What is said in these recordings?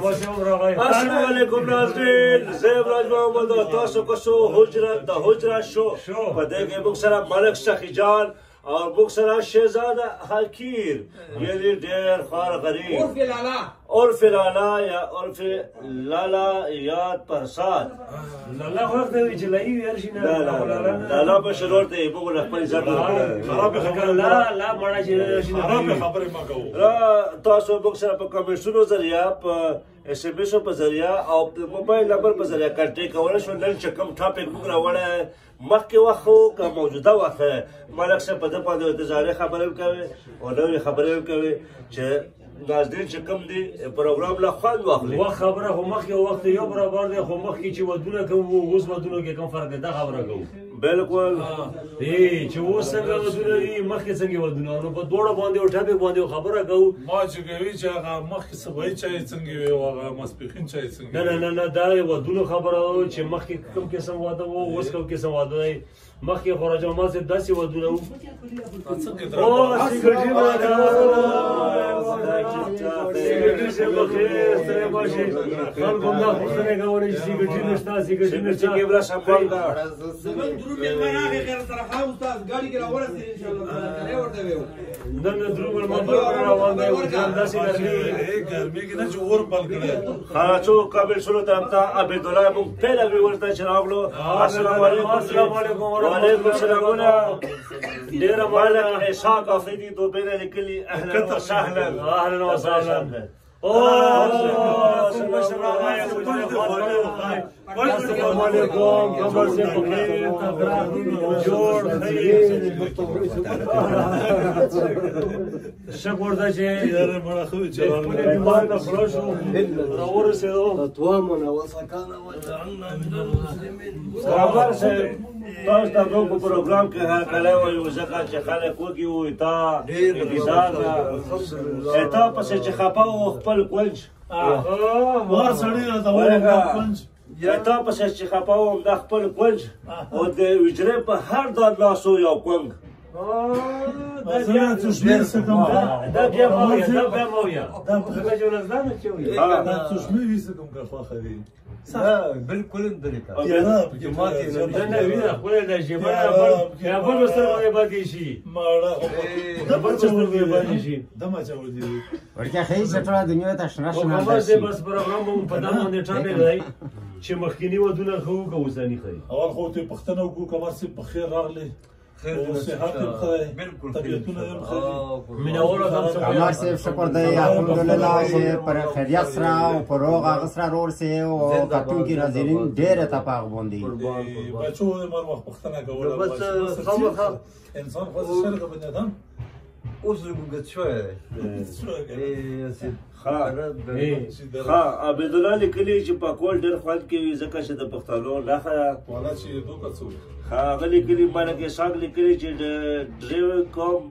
السلام علیکم ناظرین زه راج محمد تاسو کوسو حجرت د حجرت شو په دې کې موږ سره ملک سخی جان او موږ سره شهزاده حکیر یعنی ډېر خوار غریب عرف لالا یا عرف لالا یاد پرساد لالا خو ته وی چې لای ویل شي نه لالا په شروع ته موږ خپل ځان خراب خبره لا مړه چې شي خراب خبره ما کوو را تاسو موږ سره په کمیشنونو ذریعہ په اس ام اس په ذریعہ او په موبایل نمبر په ذریعہ کنټیکټ کولای شو نن چې کوم ټاپک موږ راوړی مخکې وخت خو که موجوده وخت ملک صاحب په ده باندې انتظاري خبرې هم کوي او نوې خبرې هم کوي چې ناظرین چې کوم دي پروګرام له خوند واخلي وخت خبره خو مخکې وخت یو برابر دی خو مخکې چې ودونه کوو اوس ودونه کې کوم فرق دی دا خبره کوو بالکل چې اوس څنګه ودونه دي مخکې څنګه ودونه نو په دوړه باندې او ټاپک باندې خبره کوو ما چې کوي چې هغه مخکې صبحي چای څنګه وي او هغه ماسپښین چای څنګه نه دا ودونه خبره چې مخکې کوم قسم واده و اوس کوم قسم واده دی مخکې خو راجا ما صاحب داسې ودونه وو او سیګریټي سیګریټي سے بخیر سره ماشي خلک هم دا پوښتنه کوي چې سیګریټي نشته سیګریټي نشته چې کیمرا سمبال کا زمون درو مېلمانه خیر سره خام استاد ګاډي کې راوړل ان شاء الله نه ورته ویو نن درو مېلمانه روان دی او داسې ګرمي کې نه چې اور بل کړي خاچو قابل شروع ته عبد الله ابو پهلا وی ورته چراغلو السلام علیکم وعلیکم السلام ډیر مالک اسحاق افریدی تو بیره لیکلی اهلا وسهلا اهلا وسهلا السلام علیکم خبر سے بخیر جوړ شکر دا چې یاره مړه خو چې بیمار نه خلاصو راورسېدو توامنا وسكانا وجعلنا من المسلمين برابر سے تاسو ته موږ په پروګرام کې هر کله وایو ځکه چې خلک وږي وي تا انتظار ده تا پسې چې خپه و خپل کونج مار سړی دا وایي کونج یا تا پسې چې خپه و د خپل کونج او د وجرې په هر دار لاسو یو کونج زه څه کوم دا بیا مویا دا په جوړ ځان چې وي دا څه وی کوم کا خو خوي بالكل دريكا یا نه وینا خو دا جمعه یا بل سره باندې شي ماړه دا بل څه باندې شي دما چاو دي ورته خې ستړه دنیا ته شنه او کومه زه بس پروګرام په دغه باندې ټاپک دی چې مخکینی ودونه خو کوسانی خي اول خو ته پښتنه وکړو کومه سي په خیر راغلي او صحت بالکل طبيعتونه هم خیر من اول کمر صاحب شکر دی الحمدلله چې پر خیریت سره او پر روغ غسر رور سي او کتون کی ناظرین ډېر اتفاق باندې بچو مر وخت پښتنه کوله بس خامخا انسان خو سره د بنی ادم اوس لګوت شوې اي سي ها عبد الله لیکلی چې په کول ډېر خوند کوي ځکه چې د پښتنو نښه والا چې دوه څو هغه لیکلي مانا کې ساګ لیکلي چې ډریور کوم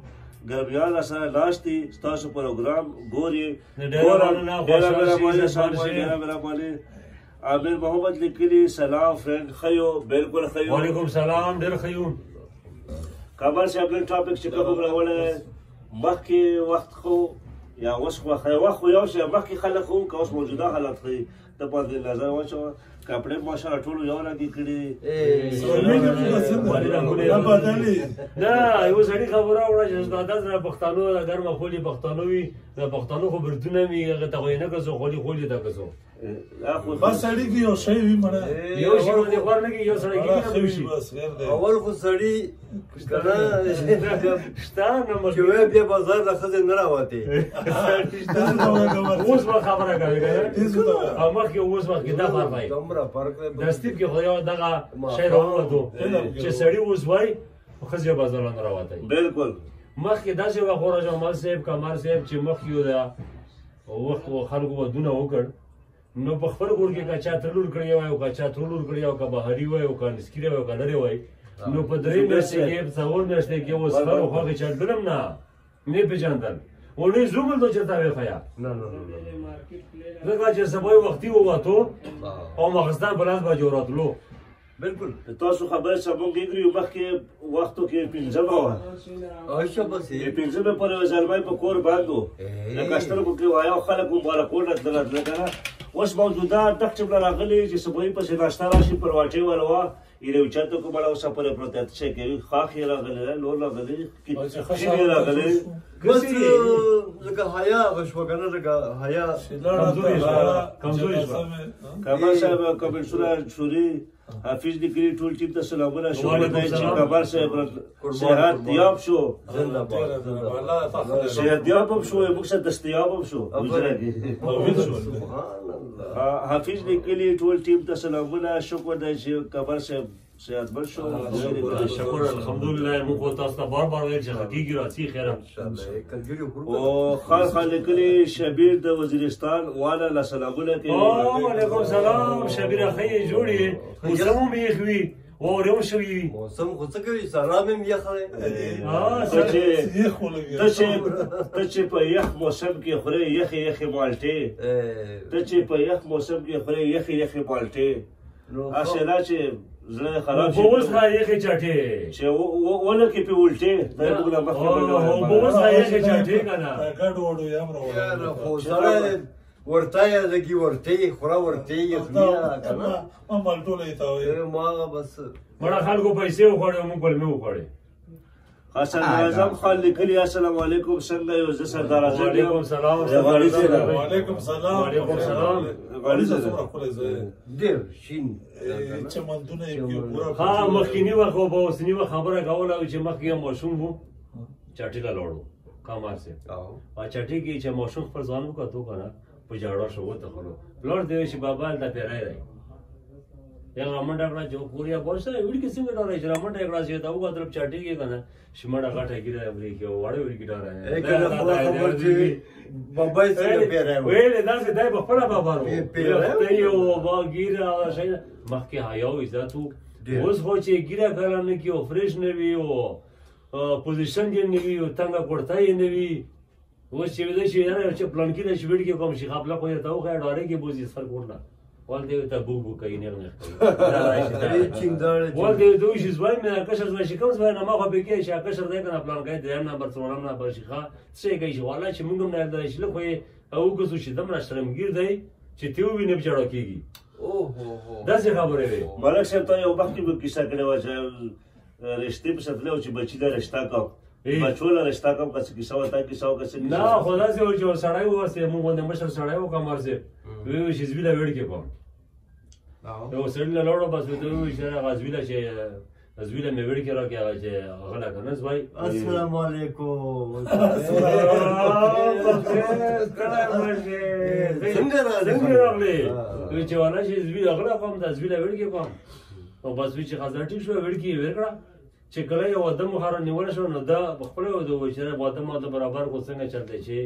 ګرمیان سره ناشتي ستاسو پروګرام ګوري عامر محمد لیکلي سلام فرند خیو بالکل خیو وعلیکم سلام ډېر خیو کمر صاحب نن ټاپک چې کوم راوړی مخکې وخت خو یا اوس خو یو شی مخکې خلک خو که اوس موجوده حالت ښیي ته باندې نظر واچوه کپڑے ماشاءالله ټول یو رنګ کړي نه یو سړي خبره وړه چې استاد سره پښتانو ګرمه خولي پښتانو وي د پښتانو خبرتونه وي هغه ته وینه کسو خولي تا کسو بس سړی کې یو شی وي مړه یو شی باندې خور نه کې یو سړی کې بس غیر دی اول خو سړی کنه شته نو چې بیا بازار د خزه نه راوته اوس ما خبره کوي او مخکې اوس وخت کې دا فرق دی دومره فرق دی دستیب کې خو یو دغه شی راوړو چې سړی اوس وای خزه بازار نه راوته بالکل مخکې داسې وخت راځم مال صاحب کمال صاحب چې مخکې دا وخت خلکو ودونه وکړ نو په خپل کور کې کچا ترلور کړی وای او کچا ترلور کړی او که بهاري وای او که نسکیره وای او که لرې وای نو په درې میاشتې کې څلور میاشتې کې اوس خر او خواږه چاډلم نه پېژندل او نه زومل دو چېرته ویښیا ځکه چې سبا وختي ووتو او ماخستان په لاس باندې وراتلو بالکل تاسو خبر سمون کېږي مخکې وختو کې پنځمه وه پنځمه پورې زلمی په کور باندې و لکه سترګو کې وایه خلک مو بالکونه تلل که نه اوس موجوده دغه ټیم راغلي چې سبوی پسې ناشته راشي پر واټې ولوا یو چاته کومه او سفر پروتات چې کوي خاخ یې راغلی لور راغلی کې راغلی بس لکه حیا بشو کنه لکه حیا کمزوري شو کمال صاحب کمنټونه شوري حافظ لیکلي ټول ټیم ته سلامونه شو ودای چې کمال صاحب صحت یاب شو زنده باد صحت یاب هم شو موږ سره دستیاب هم شو حافظ لیکلي ټول ټیم ته سلامونه شکر دی چې کمال صاحب صحتمند شو شکر الحمدلله موږ تاسو ته بار بار ویل چې حقیقي راځي خیره او خال لیکلي شبیر د وزیرستان والا له سلامونه کوي وعلیکم سلام شبیر اخی جوړي موسم یې خوي وورم شوی موسم خو څه کوي سلام هم یخه ته چې په یخ موسم کې خوري یخې مالټې ته چې په یخ موسم کې خوري یخې مالټې اصله چې زړه خراب شي بوس ما یخې چاټې چې ونه کې په الټه دا موږ نه مخکې بوس ما یخې چاټې کنه ګډ وډو یم راوړل خو سره ورته لګي ورته خورا ورته یخنیا کنه ما مالټولې تا وې ما بس مړه خلکو پیسې وخوړې موږ بل مې وخوړې حسن اعظم خان لیکلی السلام علیکم څنګه یو زه سردار اعظم وعلیکم سلام وعلیکم سلام وعلیکم سلام ډیر شین چمنونه یې پورا ها مخکینی وخت او اوسنی وخت خبره کوله چې مخکې ماشوم وو چاټی لا لوړو کامار سي او چاټی کې چې ماشوم پر ځان وکړو کنه په جاړه شو ته خلو لوړ دی چې بابا د پیرای دی یا رامنډا کړه جو کوریا بوسه ویل کې څنګه ډارای چې رامنډا کړه چې دا وګ طرف چاټی کې کنه شمړه غټه ګیره بری کې وړه ویل کې ډارای بابا یې څنګه پیرای ویل دا څه دای په خپل بابا ورو ته یو با ګیره شي مخکې حیا او عزتو اوس خو چې ګیره کړه نه کې او فرش نه وی او پوزیشن یې نه وی او څنګه کوړتای نه وی اوس چې ویل شي یاره چې پلان کې د شویډ کې کوم شي خپل خو ته خو ډارای کې بوزي سر کوړه ول دی ته بو کوي نه نه ول دی دوی شي زوی مې کشر زوی شي کوم زوی نه ما خو به کې شي کشر دی کنه پلان کې دریم نمبر څلورم نمبر شي ښه څه کوي شي والا چې موږ نه درځي له خو او کوڅو شي دم را شرمګیر دی چې تیو ویني په چړو کېږي اوه دا څه خبره وي ملک صاحب ته یو وخت به کیسه کړې و چې رشتې په ستله چې بچی دا رشتہ کا بچوله رشتہ کا کس کیسه وتا کیسه او کس نه خدا سي او چې سړی و سه موږ باندې مشر سړی و کمر سه وی شي زویلا وړ کې کوم یو سړی له لوړو بس وی چې غزویلا چې غزویلا مې وړ کې راکې چې غلا کنه زوی السلام علیکم څنګه راغلی وی چې وانا چې زویلا غلا کوم د زویلا وړ کې کوم او بس وی چې غزا ټیک شو وړ کې ورکړه چې کله یو واده مخاره نیول شو نو دا خپل د وچره واده ماده برابر کو څنګه چلته چې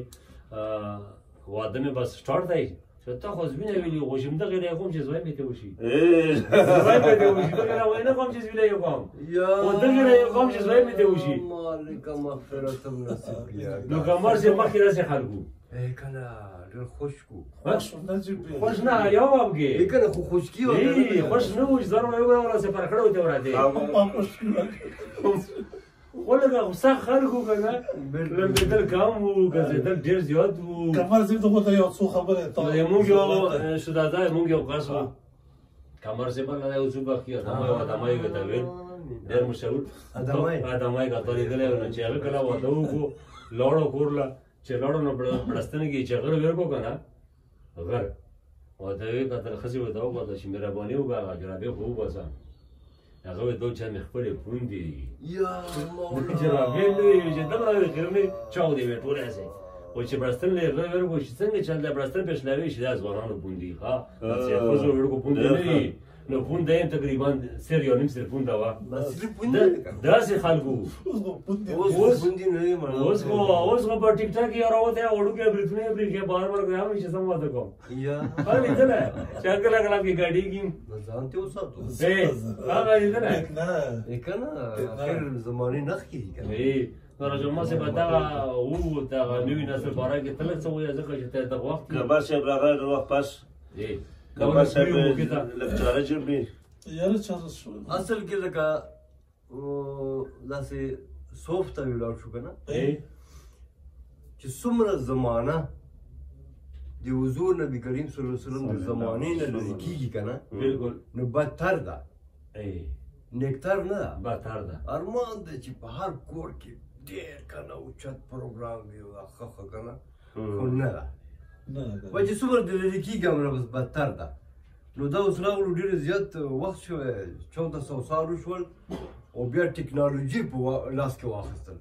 واده مې بس سٹارټ دی چې تا خو زمينه ویلي خو شم دغه نه کوم چې زوی مې ته وشي زوی مې ته وشي دا نه وای نه کوم چې زوی یو کوم او دغه نه کوم چې زوی مې ته وشي مالک مغفرت نصیب کیا نو کومر چې مخکې راځي خلکو کنه ډېر خوش کو خوش نه یو وګي کنه خو خوش کیو خوش نه وځ زره یو ولا څه پر کړو ته ورته ولګه غوسه خلکو کنه لمبېدل کم وو ګرځېدل ډېر زیات وو کمر زه ته یو څو خبره ته موږ یو شداده موږ یو کس وو کمر زه بل یو څو بخیر ادمای ته ویل ډېر مشهور ادمای کا تورې کله نو چې هغه کله وته وو لوړو کورلا چې لوړو نو بلستنه کې چې غره ورکو کنه غر او دا یو کتل خسي وته وو چې مهرباني وکړه جنابه خو وسه هغه دوه چا مې خپلې پوندې یا مولا جنابه نو چې دا راوي خرمه چاو دی ټول اسه او چې برستن له غره ورکو چې څنګه چل دا برستن پښلاوي چې دا ځوانانو پوندې ها چې خو زه ورکو پوندې نه نو پوندې تقریبا سر یو نیم سر پوندا وا دا سه خلکو اوس پوندې نه ما اوس په ټیک ټاک یې راوته وړو کې برتنه بری کې بار بار غواړم چې سم واده کوم یا هغه دې نه چې کله کله کې گاډي کې ځانته وساتو هغه دې نه نه کنه اخر زمانه نخ کې کنه نو راځم چې بدغه او دا نوې نسل بارا کې تل څه وایي ځکه چې ته د وخت کبا صاحب راغی نو وخت پس کبا صاحب لکچاره جوړ یاره چا شو اصل کې لکه داسې سوفت ویلاو شو کنه چې څومره زمانہ د حضور نبی کریم صلی الله علیه وسلم د زمانې نه لرې کېږي که نه بالکل نو بدتر ده نیکتر نه ده بدتر ده ارمان دی چې په هر کور کې ډېر که نه اوچت پروګرام وي او ښه که نه خو نه ده و چې څومره د لرې کېږي همره بس بدتر ده نو دا اوس راغلو ډېر زیات وخت شوی 1400 سال وشول او بیا ټکنالوژي په لاس کې واخیستل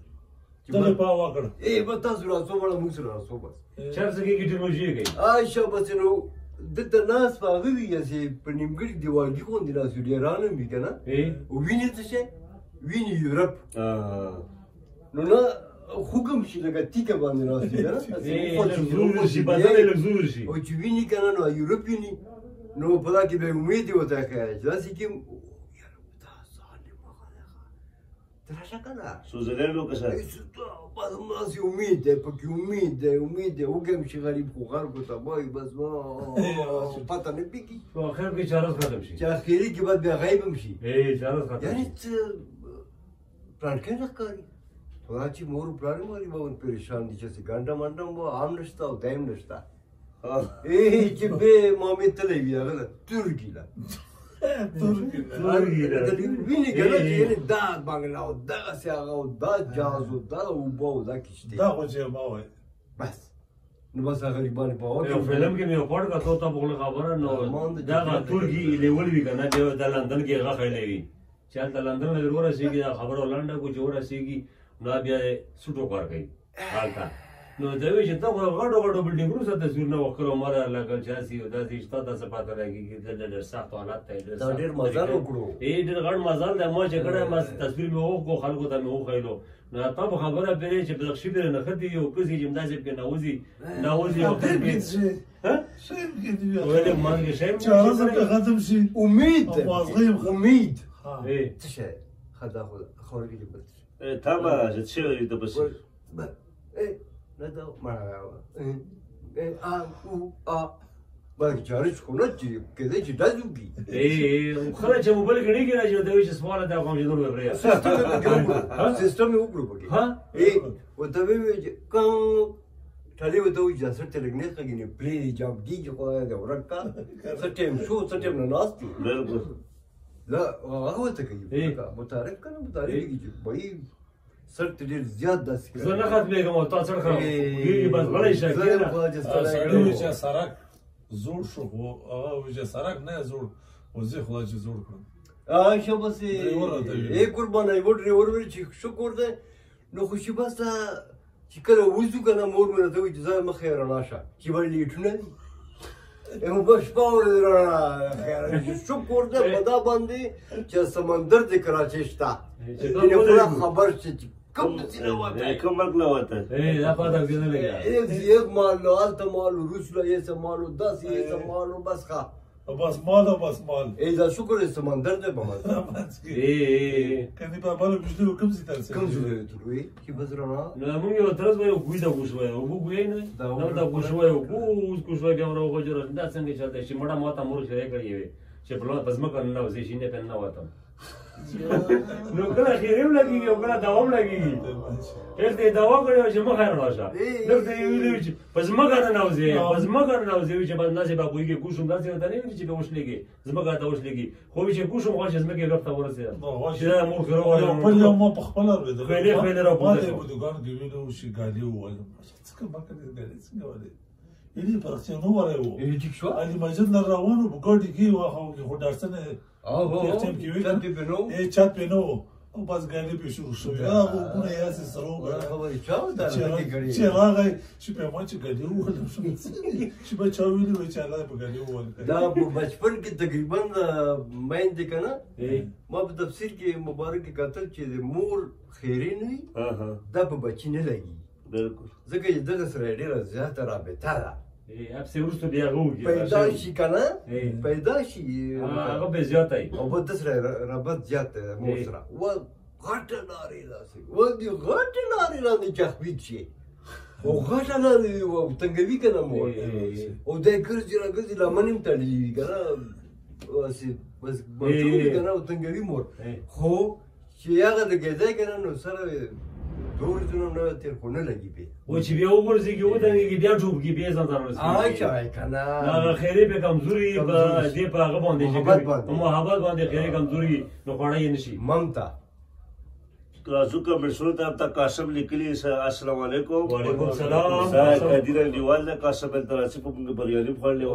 دغه په واکړه به تاسو راسو مړه موږ سره راسو بس چرته کې ټکنالوژي کوي آشا بس نو دلته ناست په هغه وي چې په نیمګړي دیوالګي غوندې ناست وي ډېران هم وي که نه او وینې څه شی وینې یورپ نو نه خوږم شي لکه تیکه باندې ناست وي که نه او چې ویني که نه نو یورپ ویني نو په دا کې به یې امید یې ورته ښیي چې داسې کې راشه که نه سوزیلنډ وکړه همداسې امید دی پکې امید دی وګیم چې غریب خو خلکو ته وایي بس پته نه پېږي په اخر کې چارز ختم شي چې اخري کې باید بیا غیب هم شي چارز ختم یعنې شي څه پلانکې نه ښکاري خدا چې مور و پلار یې مالي به پریشان دي چې ګنډه منډه به هم نشته او دی هم نشته چې بې مامې تللی وي هغه ده ترکي ده ویني که نه چې یعنې دا بنګله او دغسې هغه او دا جهاز او دا اوبه او دا کشتۍ دا خو چې ما وایي بس نو بس هغه غریبان په هوا یو فلم کې مې پړ کا ته بغل خبره نو دا ترکی لیول وی کنه چې د لندن کې هغه خېلې وی چې د لندن له ورسېږي دا خبره ولانډه کو جوړه سیږي نو بیا سټو کار کوي حالتا نو دا وی چې ته غړو غړو بلډینګونو سره تصویر نه وکړو مره لګل چاسي او داسې شته داسې پاته راګي د ډېر سخت حالات ته دا ډېر مزل وکړو ډېر غړ مزل د ما چې کړه ما تصویر مې وکړو خلکو ته مې وخیلو نو تاسو خبره پرې چې په شي بیر نه خدي یو کسي چې مداسې په ناوزي او ها شایم کې دی ولې مانګه شایم چارز ته ختم شي امید څه شي خدا خو کې بس تمه چې د بس نه دا ما بلکې چارج خو نه چې کېدای چې دا جوړي خلک چې موبایل کې نه کېږي چې دوی چې سوال دا کوم چې نور وریا سیستم یې وکړو پکې ورته وی چې کوم ټالي ورته وایي چې سر ته لږ نه کېږي پلی جاب کېږي خو دا ورکا څه ټیم شو څه ټیم نه ناست بالکل لا هغه ورته کوي متعارف کنه متعارف کېږي وایي سر ته ډېر زیات داسې زه نه ختمېږم او تا سره کېږي بس غلی شه کېنه سړی وي چې سړک زوړ شو خو هغه وي چې سړک نه زوړ وزې خدای چې زوړ کړم شه بس قربانه یو ډریور ویل چې شکر دی نو خوشي بس چې کله وځو که نه مور مې راته وایي چې ځه مخې رڼا شه چې به لیټونه دي به شپه ورځ رڼا شکر دی په دا باندې چې سمندر د کراچۍ شته یعنې خدا خبر شي چې کوم ځای کوم ملک نه وته دا پاته کې نه لګیا یک مالو هلته مالو روس له یې څه مالو داسې یې څه مالو بس ښه بس مال دا شکر دی سمندر دی په منځ کني په بالا بجلی کوم ځای ته کوم ځای ته وي چې بس رڼا نو موږ یو ترز وایو ګوي دا ګوشوي او ګوي نه دا ګوشوي او ګوشوي بیا ورو وګورئ دا څنګه چلته چې مړه ماته مور شری کړی وي چې په لور پزما کنه نو زه شینه په نه وته نو کله خیریم لګیږي او کله دوام لګیږي هلته دوا کړی چې مخه راشه دلته ویلو چې پزما کنه نو زه چې باندې نه به کوی کې ګوشم داسې ته نه ویل چې به وښلېږي زما ته وښلېږي خو چې ګوشم خو چې زما کې وخت ورسېده چې مور خو په یو ما په خپل ورته خېله را پوهه په دکان کې ویلو چې ګاډي ووایم څه کومه کړې ګاډي څنګه وله یلی پرڅه نو وره وو ټیک شو علي مجد نه روانو په ګاډي کې واخو کې خو درسنه چات په نو او بس ګاډي په شروع شو هغه ګونه یې اسې سره خبرې چاو دا چې راغی چې په ما چې ګاډي وولم چې به چا ویلو چې الله په ګاډي وول دا په بچپن کې تقریبا مېندې کنه ما په تفسیر کې مبارک کتل چې مور خیرې نه وي دا په بچی نه لګي بالکل ځکه چې دغه سره ډېره زیاته رابطه ده اپسې وروسته بیا غوږي پیدا شي کنه پیدا شي هغه به زیاته وي او بل سره ربط زیات دی مور سره و غټه لارې داسې و دې غټې لارې باندې چخویک شي او غټه لارې و تنګوي که نه مور او دی ګرځي راګرځي لمن هم تړلي وي که نه بس بچوي که نه او تنګوي مور خو چې هغه د ګیدی که نه نو سره دور ورځې نه تېر خو نه لګي بیا و چې بیا وغورځېږي ودرېږي بیا ډوب کړي بیا ځان ته ورسېږي اچھا کنه هغه خیرې په کمزوري په دې په هغه باندې چې محبت باندې خیرې کمزوري نو خوړی یې نشي ممتا راځو کمنټونو ته تا قاسم لیکلی السلام علیکم وعلیکم السلام کدیره دیوال نه قاسم التراسی په موږ بریالي خوړلې و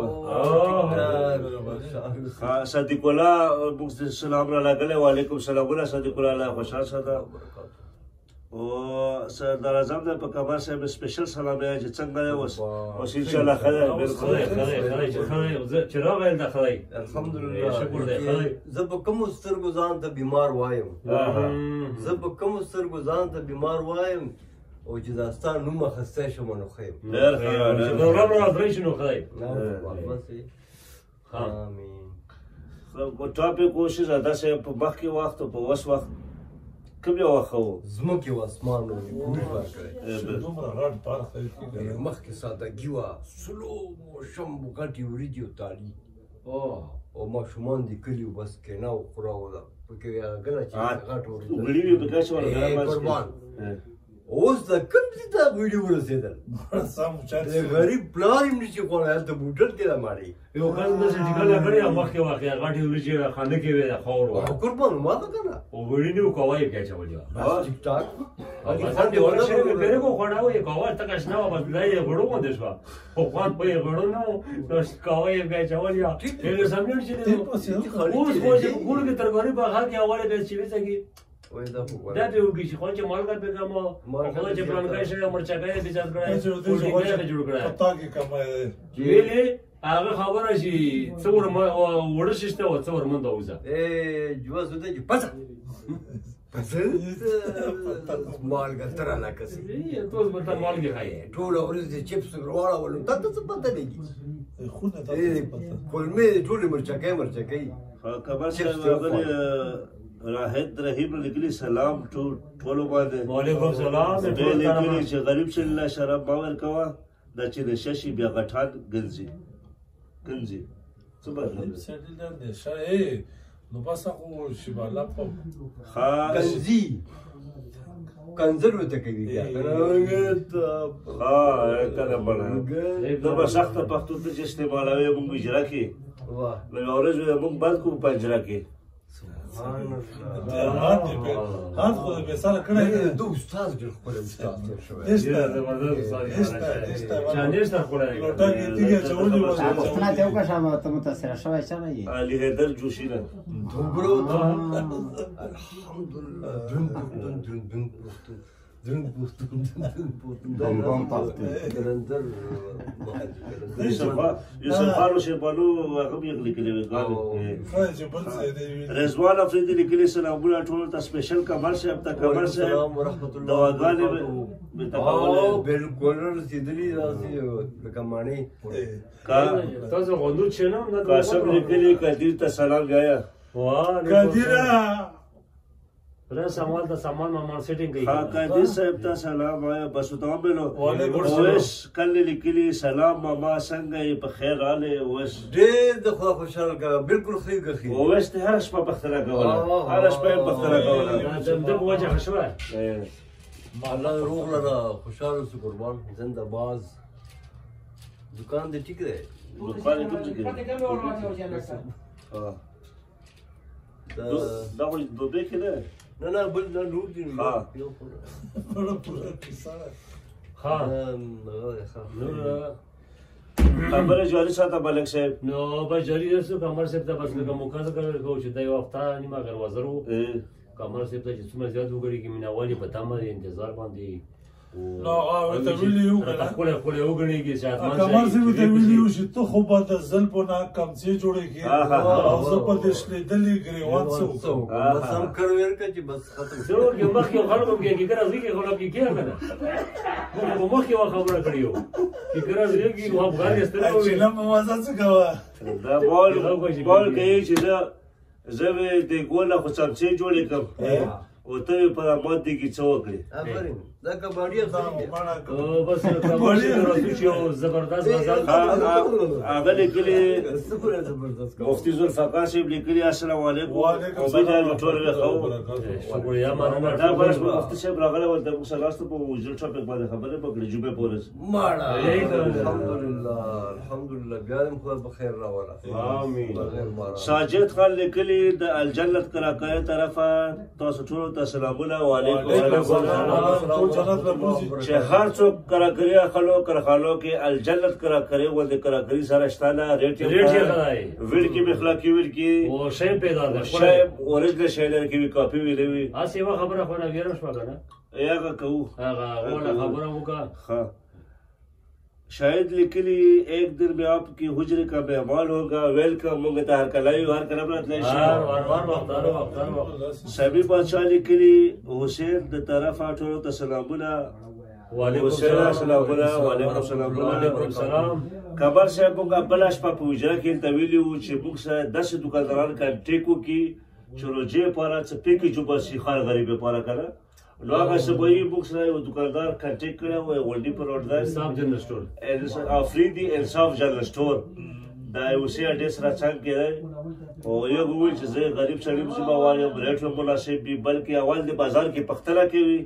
صدیق الله موږ سلام را لګلې وعلیکم السلام صدیق الله الله خوشحال ساده او سردار اعظم د په کمر صاحب سپیشل سلام دی چې څنګه دی اوس ان شاء الله خیر بالکل چې راغلی د خدای الحمدلله شکر دی خدای زه په کوم سترګو ځان ته بیمار وایم زه په کوم سترګو ځان ته بیمار وایم او چې دا ستا نوم اخیستی شم نو ښه یم ډېر ښه چې پروګرام راځي شنو خدای امین ټاپک کوشش داسې په مخکې وخت او په اوس وخت کوم یو وخت و ځمکې او اسمان پوری ورکړی دومره غټ فرق دی که نه. مخکې سادهګي وه سلو موشم غټې وریجې او تالي او ماشومان د کلیو بس کېنه او خوره وه پکې کله چې غټ وګړي وي په کاش ورغله قربان اوس د کوم ځای ته ویډیو ورسېدل سم چات د غریب پلار یې نشي خوړی هلته بوټل کې ده ماړې یو کال داسې ټیکله کړې او مخکې واقع غټې وریجې خانه کې وې د خاورو او قربان ما ته که نه او وړي نه و کوه یې کې اچولي وه بس ټیک ټاک بس دیواله شوې مې پرې کو خوړاوه یې کوه تکه شنه وه بس دا یې غړو غوندې شوه خو خوند په یې غړو نه و نو کوه یې کې اچولي وه هغې سمجھل چې اوس خو چې په ګوړو کې ترکاري په هغه کې اولې بیا چې وڅکي دا به وګړي چې خو چې مالګه په کومه خو چې پلانګای شوی مرچکای یې بيزاد کړای پولیټ یې جوړ کړای پتا کې کومه ویلې هغه خبره چې څور وړ ششته او څور مند اوزه جوا زده چې پڅ پڅ مالګه تر نه کسي توس به ته مالګه خای ټول ورځ د چپس ورواړه ولې ته څه پته لګي خونه ته پتا کولمې ټول مرچکای خبر څه راحت رحیم لیکلی سلام ټولو باندې وعلیکم السلام دې لیکلی چې غریب شل الله شراب باور کوا د چې نشه شي بیا غټان ګنځي څه بدل سړی دا نشه نو بس خو شي بالا په کنزي کنزر وته کوي بیا کله بنا نو به سخته پښتو ته چې استعمالوي موږ اجرا کې واه نو ورځ موږ بند کو پنجره کې هات خو به سره کړه دو استاد ډېر خپل استاد تیر شوی چانېسته خورای لوټه کې دیګه چولې و پښتنه ته وکړه ته متاثر شوی چا نه یې علي حیدر جوشي نه دوبرو الحمدلله یوسف خانو شیبانو هغه یې لیکلی وی رضوان افریدي لیکلی سلامونه ټول ته سپیشل کمر صاحب ته کمر صاحب دواګانې به تقول بالکل رسیدلی راځي لکه مانی تاسو غوندو چنم نه قاسم لیکلی قدیر ته سلام گیا واه قدیره را سامان ته سامان مامان سیټینګ کوي ها قدیر صاحب ته سلام آیا بس ته ملو اوس کله لیکلی سلام ماما څنګه په خیر आले اوس ډېر د خوا خوشاله کا بالکل خې غخي اوس ته هر شپه بختره کوله هر شپه بختره کوله د وجه خشوه الله روغ لرا خوشاله سو قربان زنده باز دکان دې ټیک دی دکان دې ټیک دی دا خو دوبه کې ده نه بل نه نور دي ها خبره جاری ساته ملک صاحب نو به جاری رسو کمر صاحب ته بس لکه مکازه کوي چې دا یو وخت نیمه غروازرو کمر صاحب ته چې څومره زیات وګړي کې میناوالي په تمه انتظار باندې نو هغه ته ویلیو خپل وګړي کې شاتمان کمر صاحب ته ویلیو چې ته خو به د زل په نا کم څه جوړېږي او زه په دې شلې دلې ګریوان څو بس هم کړویر کې چې بس ختم زه یو مخ یو خلکو کې ګرځي کې خلک کې کنه مو مخ یو خبره کړیو چې ګرځي کې هو افغان استلو چې نه موازه څه کوه دا بول کوي چې زه د ګوله خو څه جوړې کوم او ته په ماده کې څه وکړې افرین دا کباډي بس کباډي راځي چې یو زبردست غزل هغه لیکلي مفتي ذوالفقار صاحب لیکلي السلام علیکم عبید الله ټول خو شکریہ مننه دا بس مفتي صاحب راغله ولته موږ سلاسته په وزیر ټاپک باندې خبره وکړه جوبه پورس ماړه الحمدلله بیا هم خدای په خیر راوړه امين ساجد خان لیکلي د الجنت کراکای طرفه تاسو ټول ته سلامونه وعلیکم السلام چې هر څوک کراکری خلو کرخالو کې الجنت کراکری ول د کراکری سره شتانه ریټ ویل کې بخلاقي ویل کې او شی پیدا ده شی اورجنل شیلر کې وی کاپی وی دی اسی وا خبره خو نه ویرم شو کنه هغه کو هغه ولا خبره وکا ها शायद लिखली एक दिन में आपकी हुजरे का मेहमान होगा वेलकम मंगता हर कलाई हर करबत सभी बादशाह लिखली हुसैन द तरफ आठो तसलामुना वालेकुम सलाम खबर से बुगा बलाश पा पूजा के तवीली उ چې बुक से 10 दुकानदारان का टेको की चलो जे पारा से पिक जो बस खार गरीब पारा करा نو هغه سبوی بوکس نه یو دکاندار کانټیکټ کړی و ولډي پر روډ ده انصاف جنرال سٹور افریدي انصاف جنرال سٹور دا یو سی اډیس را څنګه کړی او یو وی چې زه غریب سړی چې ما وایم ریټ مناسب وي بلکې اول د بازار کې پختله کوي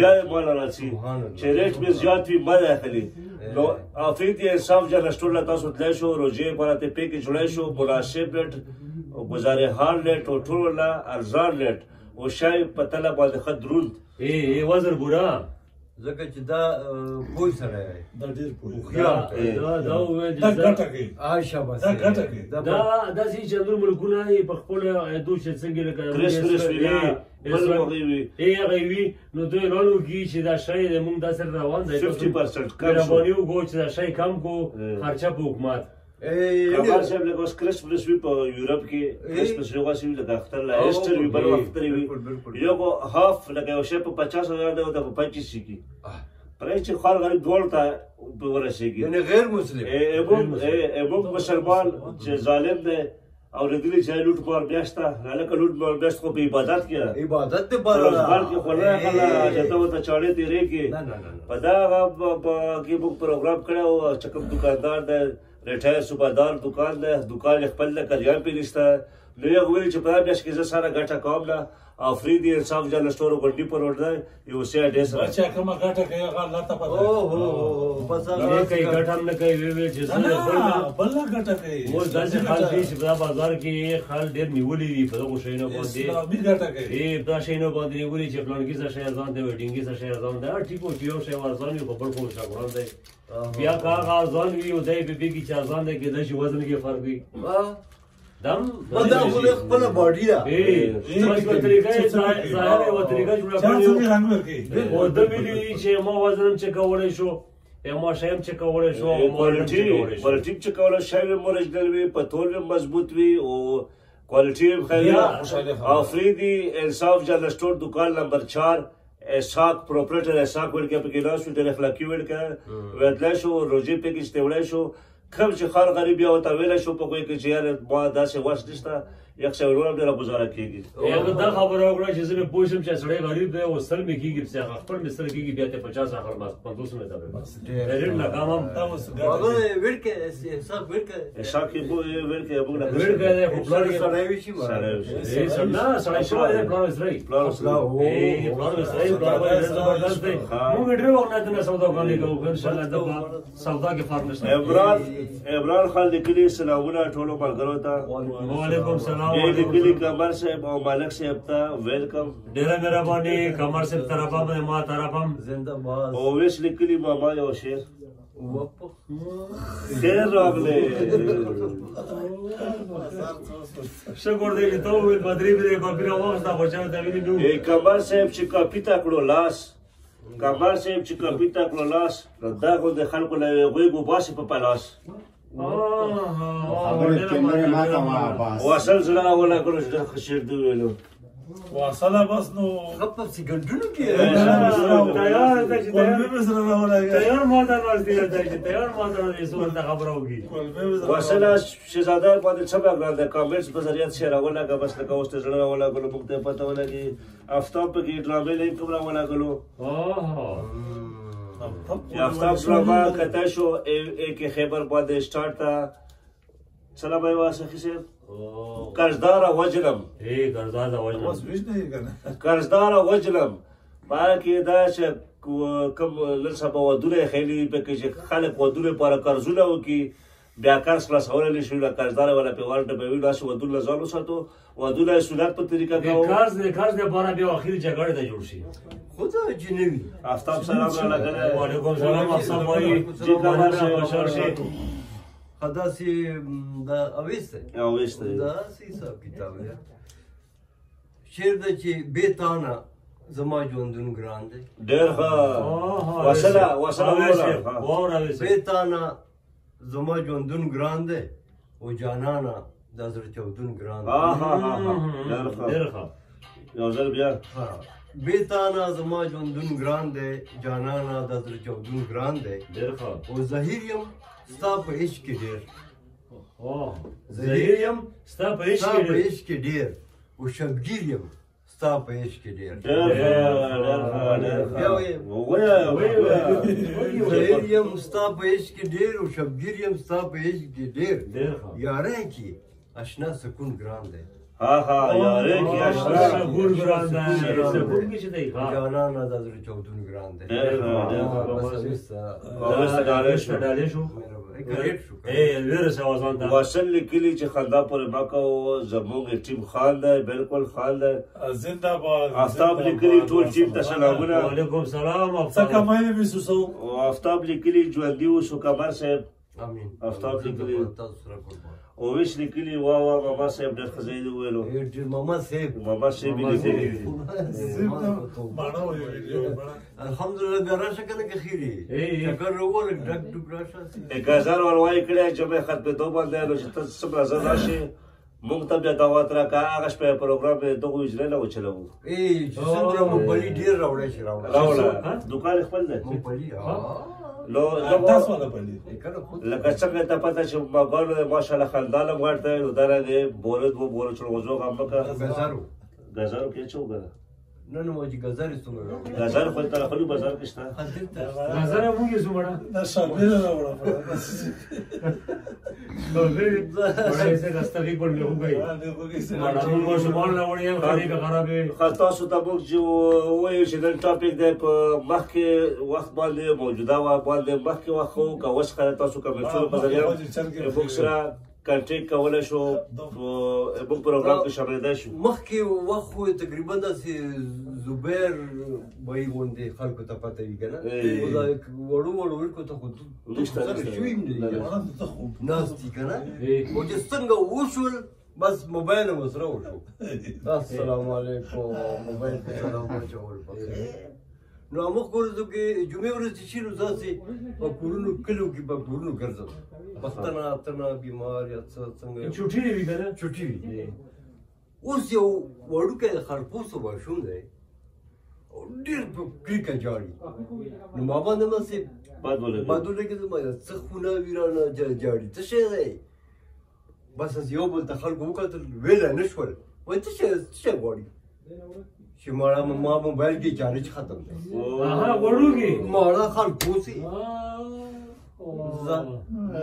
بیا مال راځي چې ریټ به زیات وي ما اخلي نو افریدي انصاف جنرال سٹور لا تاسو تلای شو روزي پراته پیکې جوړای شو مناسب ریټ او گزارې هار ریټ او ټول لا ارزان ریټ او شای په طلب باندې خدرون ای وزر بورا ځکه چې دا پوي سره دا ډیر پوي دا وې دا ګټه کوي شاباش دا ګټه کوي دا سي چې نور ملکونه په خپل دوه څنګه لکه هغه وی نو دوی رانو کی چې دا شای د مونږ د سر روان دی 50% کم شو باندې وګو چې دا شای کم کو خرچه په حکومت کمال صاحب لکه اوس کرسمس وي په یورپ کې کرسمس یو غاسي وي لکه اختر لا ایسټر وي بل اختر وي یو هاف لکه یو شی په 50,000 دی او په 25 کې پرې چې خال غریب ډول ته ورسېږي یعنی غیر مسلم موږ مسلمان چې ظالم دی او ردلی چې لوټ مار بیاشته لکه لوټ مار بیاشت خو په عبادت کې عبادت ته بار کې خلای خلا چې ته ته چاړې تیرې کې په دا کې موږ پروګرام کړو چې کوم دکاندار دی ریټایر صوبادار دکان ده دکان خپل نه کلیان پیلسته نو یو ویل چې په بیاش کې زه سره ګټه کوم نه افریدي انصاف جنرال سٹور غونډي پر روډ ده یو سی اډیس را اچھا کوم ګټه کوي هغه الله ته پته او بس هغه کوي ګټه هم نه کوي وی چې زه بل ګټه کوي او داسې حال دی چې په بازار کې خال ډیر نیولې دي په دغه شینو باندې اسلامي ګټه کوي دا شینو باندې نیولې چې پلانګي څه شي ځان دی وډینګي څه شي ځان دی ټیکو چې یو شی ورځان یو خبر کوم څه ګران دی بیا کا ځان وی او دای به کې چې ځان دی کې د شي وزن کې فرق وي دم دا خپل باډي دا بس په طریقې ظاهر او طریقې جوړه کړو او د ویلي چې ما وزن چې کولای شو ما شایم چې کولای شو کوالټي چې کولای شي مورجنل وي په تول مضبوط وي او کوالټي خیر افریدي انصاف جنرال سٹور دکان نمبر 4 اسحاق پروپرایټر اسحاق ول کې په کې لاس ډېر اخلاقي ول کې ودل شو روزي په کې استولای شو کم چې خار غریب یا وتا ویل شو په کوئی کې چې یار ما داسې واسه نشته یک څه ورور ډېر گزاره کیږي یو دا خبره وکړه چې زه په پوښتم چې سړی غریب دی او سر می کیږي چې خپل مستر کیږي بیا ته 50 اخر بس 500 نه ده بس ډېر لګامم هغه ورکه حساب ورکه حساب کې وو ورکه ابو نه ورکه ده په پلان کې سړی وشي نه سړی شو ده پلان وسري پلان وسري پلان زبردست دی موږ ډېر وخت نه سودا کوي کوو ان شاء الله دا سودا کې فارم نشته عمران خان لیکلي سلامونه ټولو ملګرو ته وعلیکم السلام یہ لیکلي قمر صاحب او مالک صاحب ته ویلکم ډېر مهرباني قمر صاحب طرفه باندې ما طرفم زنده باد او ویس لیکلي ماما یو شعر خیر راغله شکر دې ته ویل بدري به کاپیرا وخت دا بچا دا ویني نو قمر صاحب چې کاپی تا کړو لاس قمر صاحب چې کاپی تا کړو لاس دا کو د خلکو له غوي باسي په پلاس خبره کمره ما کومه باس واصل زړه ولا کړو چې خشیر دی ویلو واصله بس نو خپل سګندونو کې تیار ده چې کولمې مې سره راولګي تیار ماته ناشتي ده چې تیار ماته نه سو ته خبره وږي کولمې مې سره واصله شهزاده باندې څه باګراند د کامنټس په ذریعہ شیر راولګه بس لکه اوس ته زړه راولګلو موږ ته پته ولګي آفتاب په کې ډرامې لین کوم راولګلو آفتاب ډراما کته شو ایک خیبر باندې سٹارټ تا سلام علیکم سخی صاحب قرضدار وجلم قرضدار وجلم بس ویش نه کنه قرضدار وجلم باقي دا چې کوم نن سبا ودونه خېلي په کې چې خلک ودونه پر قرضونه وکي بیا قرض خلاصول نشي لا قرضدار ولا په ورته به ویل چې ودونه ځالو ساتو ودونه سنت په طریقه کاو قرض لپاره به اخر جګړه ته جوړ شي خدا جنوي آفتاب سلام علیکم وعلیکم سلام احسان بھائی جی کمال خوشحال شي خدا سي دا اويسته دا سي حساب کتاب دی شعر د چې بیتانه زما ژوندون ګران دی ډېر ښه وصله بیتانه زما ژوندون ګران دی او جانانه دا زړه چودون ګران دی ډېر ښه یو ځل بیا بیتانه زما ژوندون ګران دی جانانه دا زړه چودون ګران دی ډېر ښه او زهیر یم ستا په عشق کې ډېر زهیر یم ستا په عشق کې ډېر او شبګیر یم ستا په عشق کې ډېر زهیر یم ستا په عشق کې ډېر او شبګیر یم ستا په عشق کې ډېر یاره کې اشنا سکون ګران دی یاره کې اشنا سکون ګران دی سکون کې چې دی جانانه دا زړه چودون ګران دی ډالې شو واصل لیکلی چې خندا پورې مکو زموږ ټیم خان دی بالکل خان دی زنده باد آفتاب لیکلی ټول ټیم ته سلامونه وعلیکم سلام څنګه مې وسوسو آفتاب لیکلی ژوندي اوسو قمر صاحب امين آفتاب لیکلی او ویش لیکلی وا ماما صاحب ډېر ښه ځای دی ویلو ماما صاحب لیکلی الحمدلله ګراشه کنه که خیری چکر وګور ډک ډک راشه 1000 ولوای کړی چې مې خط په دوه باندې نو چې ته څومره زړه راشي مونږ ته بیا دعوت راکړه هغه شپه پروګرام به دغه اجرا نه وچلو څومره مونږ ډیر راوړی شي راوړه دکان خپل دی لو تاسو ولا پلی لکه څنګه ته پته چې مګر ماشاءالله خنداله ورته درغه بولد وو بول چلو وځو هم کا غزارو کې چوغه نه موجي غزاري څومره غزار خو ته خپل بازار کې شته غزار مو کې څومره نه شامل راوړم نو دې څه غستګي کول مې وګي مو شمال لا وړي خاري به خرابې خاصه سو ته بوک جو وایي چې د ټاپک د مخکې وخت باندې موجوده و باندې مخکې وخت کا وس خره تاسو کوم څه په ذریعہ بوک سره کنټیکټ کولای شو بوک پروګرام کې شامل دی شو مخکې وخت تقریبا د زبیر وای غونډې خلکو ته پته وی کنه وړو ورکو ته خو سره شویم دی ناس دي کنه او چې څنګه وشول بس موبایل مو سره وشو السلام علیکم موبایل په سلام چول نو موږ ورته کې جمعې ورځې چې نو ځاسي په کورونو کلو کې په کورونو ګرځم پښتنه اتنه بیمار یا څنګه چټي وی کنه چټي وی اوس یو وړوکی خرپوسو ماشوم دی ډېر په کلیکه جاړي نو ما باندې مې باد ولګي زما څه خونه ویرانه جاړي څه شی دی بس یو بل ته خلکو وکتل ویل نه شول وایي څه غواړي چې ما موبایل کې چارج ختم دی وړوکی ماړه خرپوسي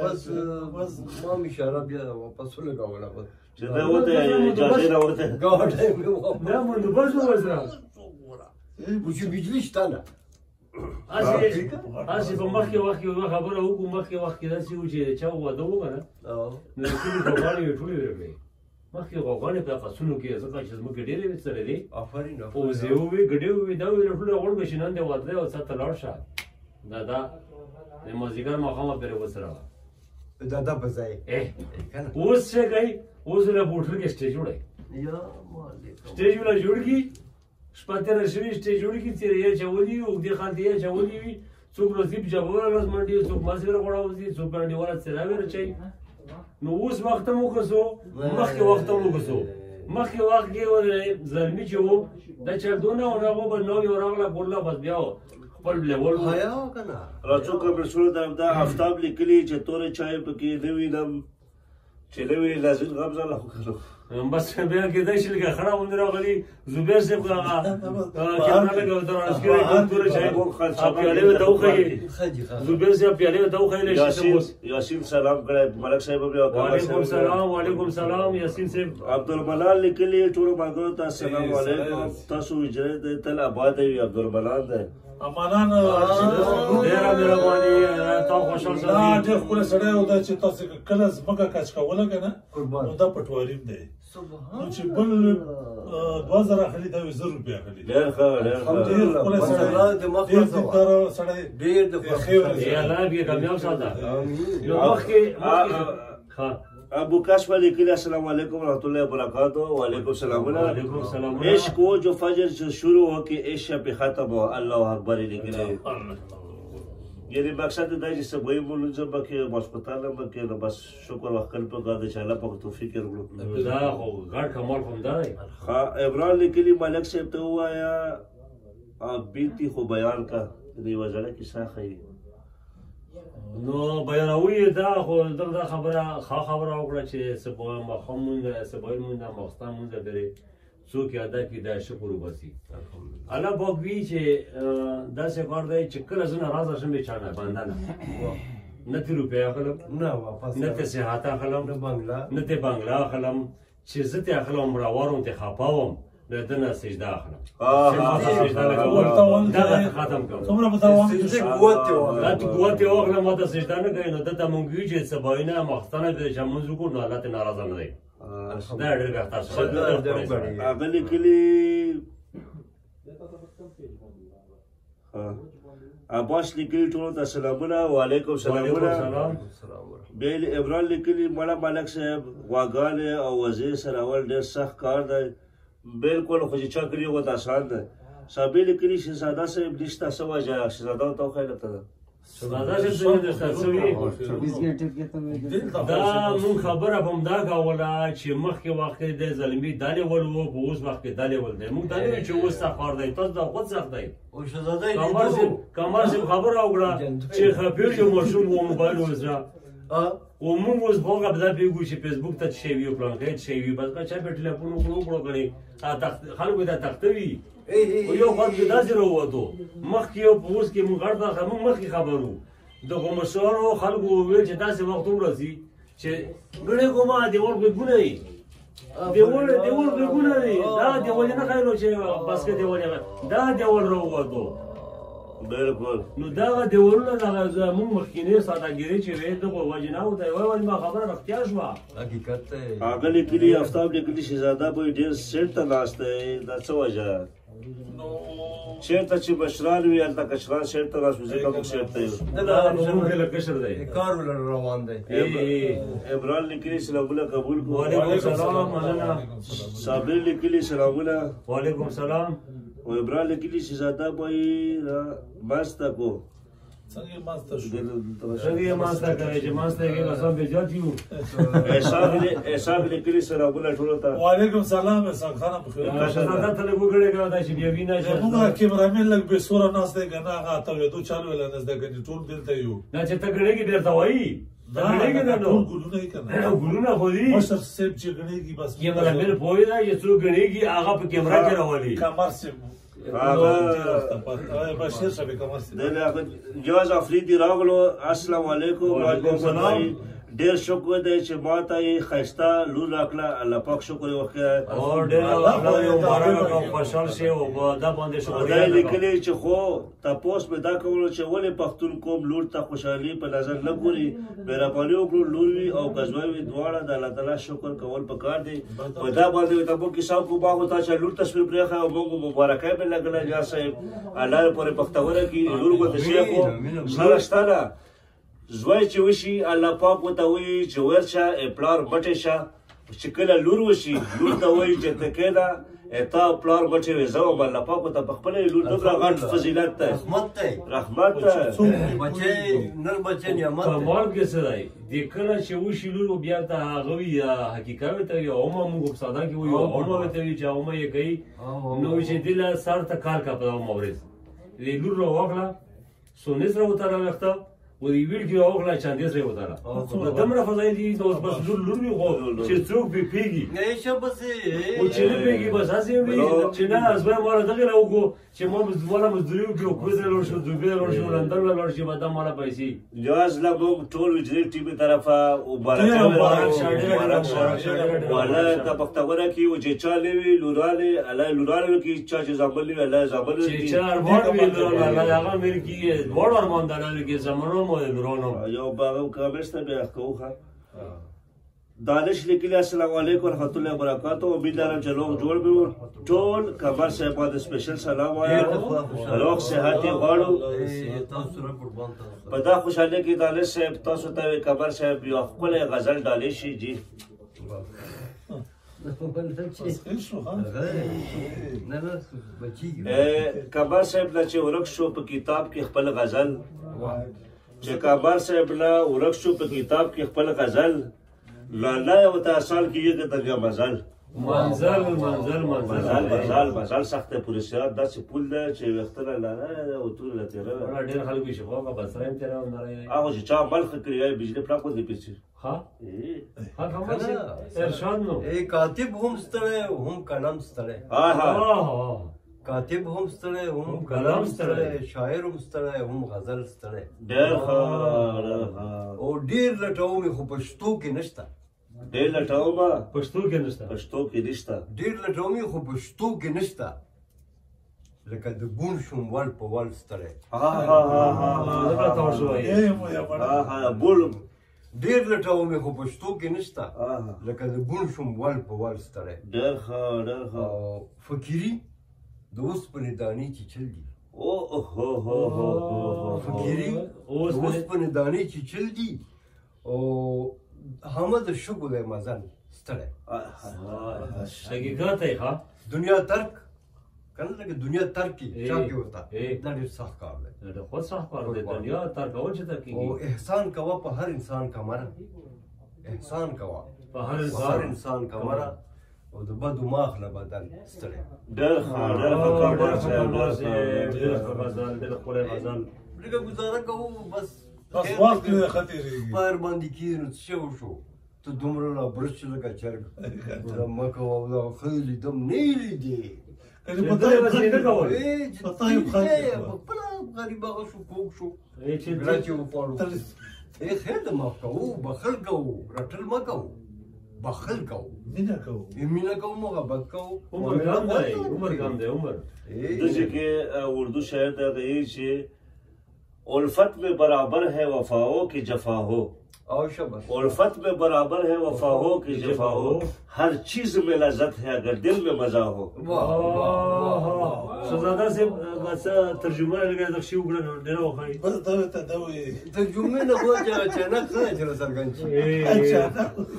بس ما اشاره بیا واپس ولګاوله چې دا وته اجازه راوته ګاډه مې دا مونږ بس وځه وچې بجلی شته نه اسی په مخکې وخت کې خبره وکړو مخکې وخت کې داسې و چې چا واده وکړه نو کلي غوغاړې یې ټولې ورکړې مخکې غوغاړې په قصونو کې ځکه چې زموږ ډېرې سره دي پوزې وې ګډې وې دا وې ټولې غوړ به شي نن دی واده او څه ته لاړ شه دا د مازدیګر ماښامه پرې وسره دا په ځای اوس څه کوي اوس له موټر کې سټیج جوړوي سټیج ولا جوړ کی شپه تېره شوي سټیج جوړ کی تېره یې چولي اوږدې خاندې یې چولي وي څوک نصیب جبوره ورځ منډي څوک مازدیګر غوړاوځي څوک ګاډي والا څراوي رچوي نو اوس وخت هم وکړو مخکې وخت هم وکړو مخکې وخت کې زلمي چې وو دا چردونه او هغه به نوې ورغله بوله بس بیا خپل لیول حیا وکنه راڅو کمرشونو دا آفتاب لیکلي چې تورې چای پکې نه وینم چې نه وي لازم غم ځاله خو کړو بس بیا کېدای شي لکه خړه غوندې راغلي زبیر صاحب کیمره لګوي ترانسکرایب کوي تورې چای پیالې ورته وښیي زبیر صاحب پیالې ورته وښیلی یاسین سلام کړی ملک صاحب وعلیکم سلام وعلیکم سلام یاسین صاحب عبدالمنان لیکلي ټولو ملګرو ته السلام علیکم تاسو هجرت دی تل آباد وي عبدالمنان دی امانان ډېره مهرباني تا خوشحال دا ډېر ښکلی سړی و دا چې تاسو کله ځمکه کچ کوله که نه نو دا پټواریم دی نو چې بل 2000 اخلي دا 1000 روپۍ اخلي ډېر ښه ډېر ډېر ښکلی سړی ډېر دینداره سړی ډېر د ای الله دې کامیاب ساته نو مخکې ابو کشف لیکلی السلام علیکم ورحمۃ اللہ وبرکاتہ وعلیکم السلام عشق وہ جو فجر سے شروع ہو کے عشق پہ ختم ہو اللہ اکبر لیکلی یعنی مقصد دا چې سبوی مونږ بکې ماسپتال بکې نو بس شکر وکړ په ګاډه چې الله په توفیق ورکړي دا خو غړ کمال کوم دا دی ها عمران لیکلی ملک صاحب ته وایا بیتی خو بیان کا دی وزړه کې ساخی نو بیانوي دا خو دغه خبره وکړه چې سبا مخم مونږ سبا مونږ مخستا مونږ درې څوک ادا کړي دا شکر وباسي الله پاک وی چې داسې کار دی چې کله زه ناراضه شم چانه باندې نه تی روپۍ اخلم نه واپس نه ته صحت اخلم نه ته بنګله اخلم چې زه ته اخلم راوارم ته خپاوم د دنه سجده اخلم دا ختم کوم څومره به تاوان دا قوت یې واخلم ما ته سجده نه کوي نو دته مونږ وي چې سباینه مختنه د شمون زکو نو الله ته ناراضه نه دی دا ډېر بهتر شو هغه لیکلي عباس لیکلي ټولو ته سلامونه وعلیکم سلامونه بیا عمران لیکلي مړه ملک صاحب غواګانې او وزې سراول ډېر سخت کار دی بالکل خو چې چا کړي هغه ته آسان دی صابر لیکلي شهزاده صاحب نشته څه وجه شهزاده ورته وښایله ته دا مون خبره به همدا کوله چې مخکې وخت کې د زلمي دا لیول و په اوس وخت کې دا لیول دی موږ دا نه وایو چې اوس سخت کار دی تاسو دا خود سخت دی کمال صاحب خبره وکړه چې خفیر یو ماشوم و موبایل وزره و موږ اوس هغه به دا پوهېږو چې فیسبوک ته څه شی وي او پلانکی څه شی وي بس که چا پې ټلیفون وکړو کړی خلکو ته تخته وي یو خوا کې داسې راووتو مخکې یو په اوس کې موږ غټ موږ مخکې خبر وو دغو مشرانو خلکو وویل چې داسې وخت ورسي چې ګڼې کومه دیوال بېګونه وي دیوال بېګونه وي دا دیوال نه ښایلو چې بس که دیوال دا دیوال راووتو بالکل نو دغه دیوالونه دغه زموږ مخکینۍ سادهګیري چې وې دغو وجې نه وته وایي ما خبره رښتیا شوه حقیقت دی هغه لیکلي آفتاب لیکلي شهزاده به ډېر سیټ ته ناست دی دا څه وجه چېرته چې مشران وي هلته کشران سیټ ته ناست وي ځکه موږ سیټ ته یو دا موږ له کشر دی کار ولر روان دی عمران لیکلي سلامونه قبول کړو وعلیکم سلام مننه صابر لیکلي سلامونه وعلیکم سلام و عمران لیکلي شهزاده به ماسته کو څنګه یې ماسته شو څنګه یې ماسته کوي چې ماسته کې قسم به جات یو احساب لیکلي سلامونه ټولو ته وعلیکم سلام احسان خان بخیر شهزاده ته لږ وګړی کوه دا چې بیا وینه شي موږ کیمرامین لږ بې سوره ناست دی که نه هغه اتلېدو چالو ویله نه زده کوي ټول دلته یو دا چې ته ګڼېږي ډېر ته وایي ټول ګلونه یې که نه ګلونه خو دي مشر صاحب چې ګڼېږي بس کیمرامین پوه ده چې څوک ګڼېږي هغه په کیمره کې راولي کمر صاحب بشیر صاحب کمر صاحب جواز افریدي راغلو السلام علیکم وعلیکم السلام ډېر شکر دی چې ما ته یې ښایسته لور راکړه الله پاک شکر یې وکړه او ډېر الله یې مبارک او خوشحال شي او په دا باندې شکر دا یې لیکلي چې خو تپوس مې دا کولو چې ولې پښتون قوم لور ته خوشحالي په نظر نه ګوري مهرباني وکړو لور وي او که زوی وي دواړه د الله تعالی شکر کول پکار دی په دا باندې ته موږ کیسه کوو باغ ته چې لور تصویر پرېښی او موږ مبارکۍ مې لګله جا صاحب الله یې پورې پښتونه کړي لور به تشریح کړو زړه شته نه زوی چې وشي الله پاک ورته وایي چې ورشه پلار مټې شه چې کله لور وشي لور ته وایي چې ته کښېنه تا پلار بچې وې زه وم الله پاک ورته په خپله لور دومره غټ فضیلت دی رحمت دی نر بچه نعمت دی کمال کې څه دی د کله چې وشي لور بیا ته هغه وي حقیقت ورته وي اومه موږ په ساده کې وایو اومه ورته وي چې اومه یې کوي نو چې دې له سر ته کار کا په اومه ورځ دې لور راواخله سونې سره وتاره وخته و دې ویل کې راواخله چاندې سره وتاره دمره فضایل دي اوس بس لور وي خو چې څوک به پیږي او چې نه پیږي بس هسې وي چې نه ازبه مالا دغه راوګو چې ما مزدوره مزدوري وکړو کوزه لور شو دوبه لور شو لندن لور شو بعد مالا پیسې جواز لا موږ ټول وجري ټي په طرفه مبارک ولا ته پختاوره کې و چې چالي وی لوراله الله لوراله کې چا چې زابل وی الله زابل چې چار وړ وی لوراله هغه مې کې وړ ورمان دلته کې زمونو مو لورونو یو باغ کابسته به کوخه دانش لیکلی السلام علیکم ورحمۃ اللہ وبرکاتہ امید لرم چې لوگ جوړ به ټول کمر صاحب باندې سپیشل سلام وایا روغ صحت غواړو په دا خوشاله کې دانش صاحب تاسو ته کمر صاحب یو خپل غزل ډالې شي جی کمر صاحب نه چې ورک شو په کتاب کې خپل غزل چې کمر صاحب نه ورک شو په کتاب کې خپل غزل لالا یو تاسال کیږي ته مزل مزل سخته پوری سیات داسې پول ده چې وختونه لالا او ټول لا تیرا ډېر خلک وي شغو په بسرایم تیرا نه هغه چې چا ملخ کړی بجلی پلاک ودی پیسې ها ارشاد نو کاتب هم ستړی هم قلم ستړی کاتب هم ستړی هم قلم ستړی شاعر هم ستړی هم غزل ستړی ډېر او ډېر لټوم خو پښتو کې نشته ډېر لټوم پښتو کې نشته ډېر لټوم خو پښتو کې نشته لکه د بون شوم ول په ول ستړی بول ډېر لټوم خو پښتو کې نشته لکه د بون شوم ول په ول ستړی ډېر فقیری د اوسپنې دانې چې چل دي فقیری د اوسپنې دانې چې چل دي او حامد شګو دی مزل ستړی حقیقت دی ها دنیا ترک کنه لکه دنیا ترک کې چا کې وتا دا ډېر سخت کار دی دا خو سخت کار دی دنیا ترک او چې ترک او احسان کوا په هر انسان کا مره احسان کوا په هر انسان کا مره او د بدو ماخله بدل ستړی ډېر لکه ګزاره کوو بس وخت یې خطرېږي پر باندې کېږي نو څه وشو ته دومره لا برش لکه چرګ مه کوه او دا ښه لیدم نه یې لیدې خپله غریب هغه شو کوږ شو ګړه چې وپاړو خیر د معاف کوو بخل کوو رټل مه کوو بخل کوو مینه کوو محبت کوو عمر کم دی دسې کې اردو شاعر ته کہی چې الفت میں برابر ہے وفا ہو کہ جفا ہو الفت میں برابر ہے وفا ہو کہ جفا ہو ہر چیز میں لذت ہے اگر دل میں مزہ ہو شهزاده صاحب ترجمه لګا د شی وګړه ډیره وخی ترجمه نه هو چې نه څه چې سرګن شي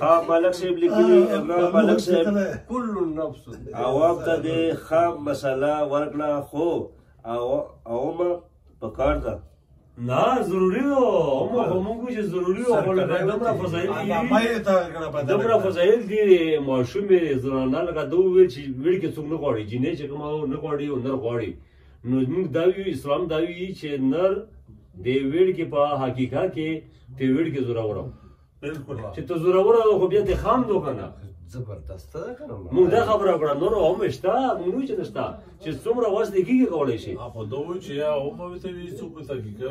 ها ملک صاحب لیکلي عمران ملک صاحب کل النفس عوام ته د خام مسله ورکړه خو اومه پکار ده نه ضروری ده موږ چې ضروری او دومره فضایل دي ماشومې زنانه لکه دا وویل چې ویل کې څوک نه غواړي جینۍ چې کوم نه غواړي او نر غواړي نو موږ دا ویو اسلام دا ویي چې نر د ویل کې په حقیقت کې ته ویل کې زوراور چې ته زوراور خو بیا ته خام دو کنه زبردست ده کنه موږ دا خبره کړه نور هم شته موږ چې نشته چې څومره واسه کېږي کولای شي په دوه چې یا هم ته وی څوک ته کېږي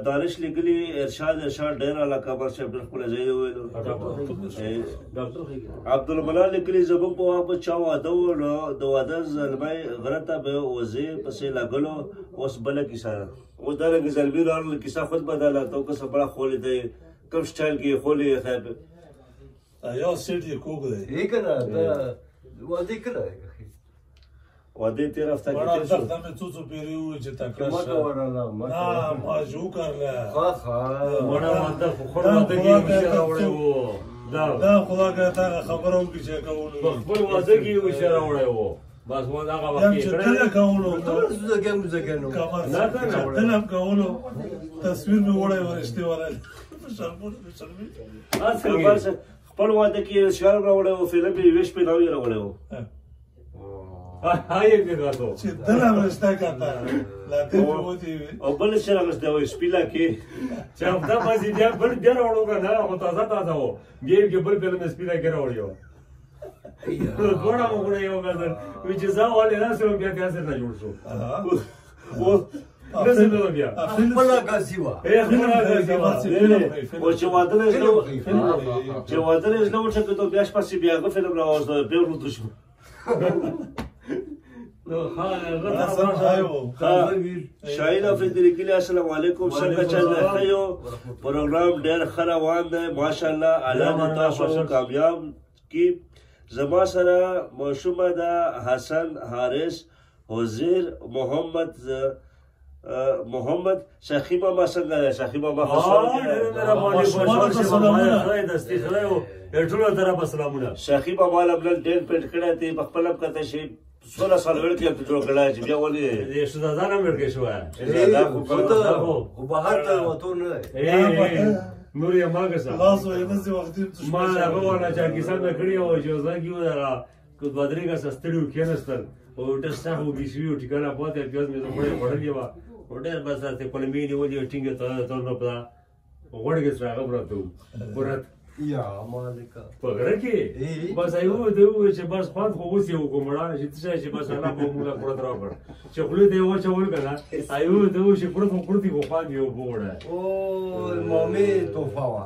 دانش لیکلي ارشاد ډېر علاقه پر شپ خپل ځای ویلو عبدالمنان لیکلي زبون په واپس چا واده ولو د واده زلمای غرته به وزي پسې لګلو اوس بل کی سره او دا رنګ زلمی رال کیسه خود بدله تو که سبړه خولې دی کم سټایل کې خولې خیر یا سیټ یې کوګ دی کنه دا واده کړه واده تیر هفته کې تیر شو دا مې څو پیریو چې تکړه ما کوله ما ما جو کړل ها وړه واده خو واده کې مشه راوړې وو دا خدا که تا خبره وکړي چې کولو په خپل واده کې یو اشاره وړی و بس هغه وخت چې کله کولو زګم کمر نه هم کولو تصویر مې وړی ورشتې ورل خپل واده کې اشاره راوړی و فلم یې یوې شپې ناوې راوړی و چې دله ورشته کاته لاته مې وتې وي او بل شی راغستی و سپیلا کې چې هفته پسې بیا بل بیا راوړو که نه خو تازه تازه و بیا یې کې بل فلم سپیلا کې راوړی و دواړه مو کړه یو ګردن وي چې زه والې داسې و بیا داسې نه جوړ شو داسې نه و بیا خپله کاسي وه او چې واده نه زړه وټکېدو بیا شپه چې بیا هغه فلم راوځه بیا ورته شو شاهین افریدی السلام علیکم څنګه چل دی ښه یو پروګرام ډېر ښه روان دی ماشاءالله الله دې تاسو کامیاب کړي زما سره ماشومه ده حسن حارث حضیر محمد شاخی ماما څنګه دی شاخی ماما شاخی ماما له بل ډېر پیټ کړی دی په خپل هم کته شي 16 سال وړ کې جوړ کړی چې بیا ولې شهزاده نه مړ کې شو خو بهر ته وته نه نور یې ماګه سره لاس وې نه زی وخت ما هغه ولا چې کیسه مې کړی او چې زګي و دا کو بدرېګه سستړیو کېنستل او ټسټه هو بيشيو ټیکانا پاتې پیاز مې زړه وړلې و وړه بس ته کلمې نیولې ټینګه ته نو پدا وړګه سره هغه برته ورته یا مالکا پغره کې بس ایو دوی چې بس خپل خو اوس یو کومړه چې څه چې بس الله په موږ پرد راوړ چې خپل دی و چې ول کنه ایو دوی چې پرد خو پرد خو خان یو بوړه او مامي توفا وا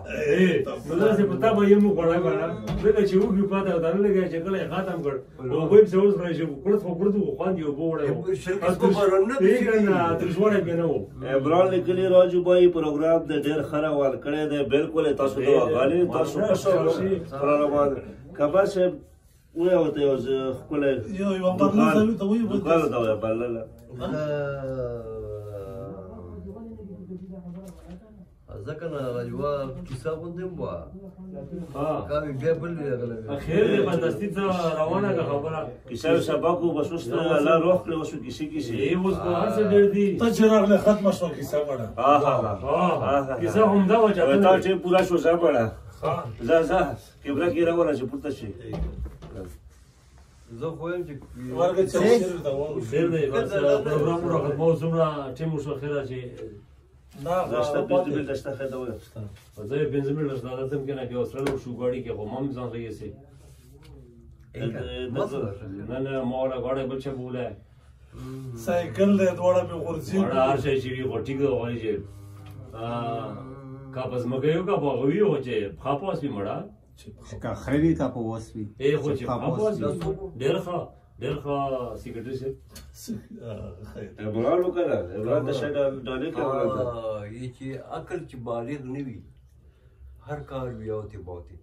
نو دا چې پتا به یې مو وړا کنه دغه چې وګي پاته دا نه لګي چې کله ختم کړ او ویب سروس راځي پرد خو پرد خو خان یو بوړه شرکت کو برنه دې کنه ترجمه کې نه و عمران لیکلی راجو بای پروګرام د ډېر خره وال کړی دی بالکل تاسو ته غالي تاسو پرلمان کبا صاحب وې وته یو خپل یو بلل ته وې دکان دا وې بلل ځکه نه راجوا کیسه باندې مو ها کاوی بیا بل غل اخیر دې بندستی ته روانه خبره کیسه سبق وبسوست الله روح کړو وسو کیسه ای اوس په هر څه ډېر دي ته چې راغله ختم شو کیسه وړه کیسه هم دا و چې تا چې پورا شو ځه وړه زه کبره کې راوړل چې پورته شي زه خو يم چې ورګه چې دا و ډېر دی بس پروګرام راغلی مو څومره ټیم وشو خیره چې دا داشته بيزبل داشته خدا وي زه بنزمیر لږه دم کنه کې اوسره شو غاړي کې هم ځان لګي سي نه مولا غاړي بل څه بوله سایکل له دوړه به ورځي هر شي چې غټي کې وایي چې کا پس مګیو کا بغوي او چې خاپوس به مړه کا خریدي کا په وسوي اے خو چې خاپوس ډېر ښه سیکریټری شه عمران وکړه عمران د شډ ډالې کې یی چې عقل چې بالغ نه وي هر کار وی او ته بوتي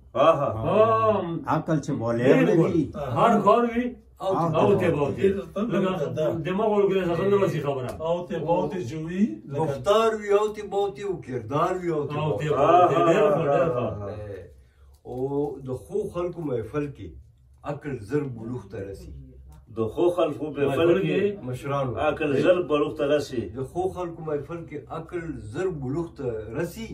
عقل چې بولې نه وي هر کار وی او ته بوتي دماغ ورګره ځکه نو وسی خبره او ته بوتي جوړي رفتار وی او ته بوتي او کردار وی او ته بوتي او د خو خلکو محفل کې عقل زر بلوغ ته رسی د خو خلکو محفل کې مشران عقل زر بلوغ ته رسی د خو خلکو محفل کې عقل زر بلوغ ته رسی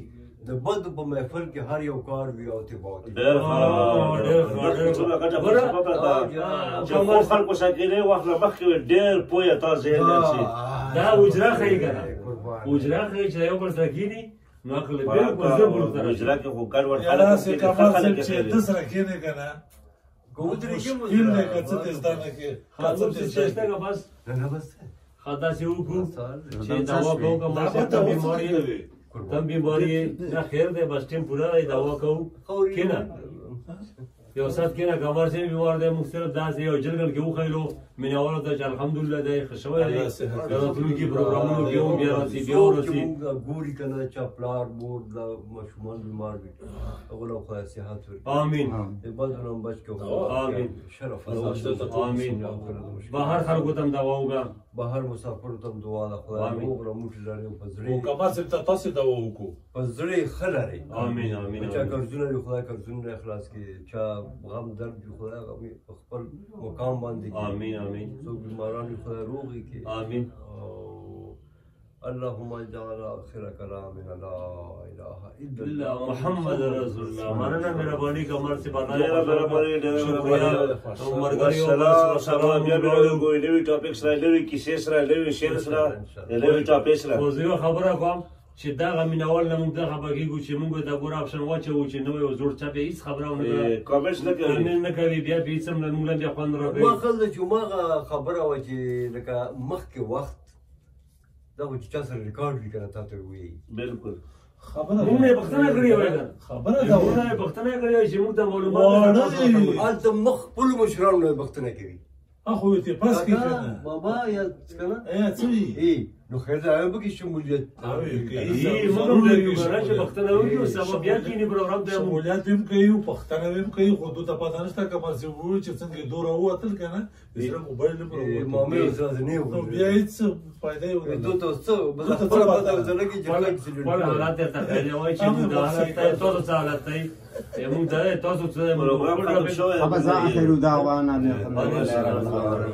د بد په محفل کې هر یو کار وی او ته بوتي ډېر چې خو خلکو سکینه وخت مخکې ډېر پوهه تاسو یې دا وجره خی کنه وجره خی چې یو پر سکینی نو عقل به په زر بلوغ ته وجره کې خو ګډ ور خلک چې تاسو راکینه کنه کوتري کې مو نه کڅ ته ځدانه کې خاطر چې څه بس نه بس خدا سے وکړو چې دوا کوو کوم تم بیماری نه خیر ده بس ټیم پورا دی دوا کوو کینه یو سات کېنه کمر صاحب بیمار دی موږ صرف داسې یو جلګل کې وښیلو مینهوالو ته چې الحمدلله دی ښه شوی دی د راتلونکي پروګرامونو کې هم بیا راسي بیا ورسي ګوري که نه چا پلار مور دا ماشومان بیمار وي هغو له خدای صحت ورکړي آمین د بدو نه هم بچ کړو آمین شرف آمین بهر خلکو ته هم دوا وکړه بهر مسافرو ته هم دعا ده خدای روغ رموټ لري او په زړه او کمال صاحب ته تاسې دوا وکړو په زړه یې ښه لري آمین آمین چا قرضونه دي خدای قرضونه اخلاص کړي چا غم درد دي خدای هغه په خپل مقام باندې کړي آمین آمین څوک بیماران دي خدای روغ یې کړي آمین اللهم اجعل آخر كلامنا لا اله الا اللہ الله محمد رسول اللہ مانا مہربانی کمر سے بتا ډېره مهرباني ډېره مهرباني والسلام بیا به کوئی نوی ټاپک سره نوی کیسې سره نوی شعر سره نوی ټاپک سره خو زه یو خبره کوم چې دغه مینوال نه موږ دغه بګیږو چې موږ د ګور اپشن واچو چې نوې او زوړ چا به هیڅ خبره ونه کوي کامنټس نه کوي نه کوي بیا به هیڅ هم موږ بیا خوند ما راکوي خل د جمعه خبره و چې لکه مخکې وخت دا خو چې چا سره ریکارډ وي که نه تا ته وایي بالکل خبره موږ نه پښتنه کړې وای خبره ده موږ نه پښتنه کړې چې موږ ته معلومات هلته مخ خپلو مشرانو نه بختنه کوي اخو ته پاس کې کنه بابا یا څه نه څه وی نو خیر دا هم پکې شمولیت موږ هم لرو چې پښتنه وایو سبب بیا کینی پروګرام ته شمولیت هم کوي پښتنه هم کوي خو ته پاتہ نشته کمر سي وو چې څنګه دور وتل کنه زه موبایل نه پروګرام مامې سره نه نو بیا هیڅ فائدہ یې ونه دوی ته څه بس خپل پاتہ ځل کې جګړه کې ول حالات ته خیر وای چې موږ د حالت ته تاسو حالت ته موږ ته تاسو څه پروګرام ختم شوی اب ظاهر دعوانا الحمد لله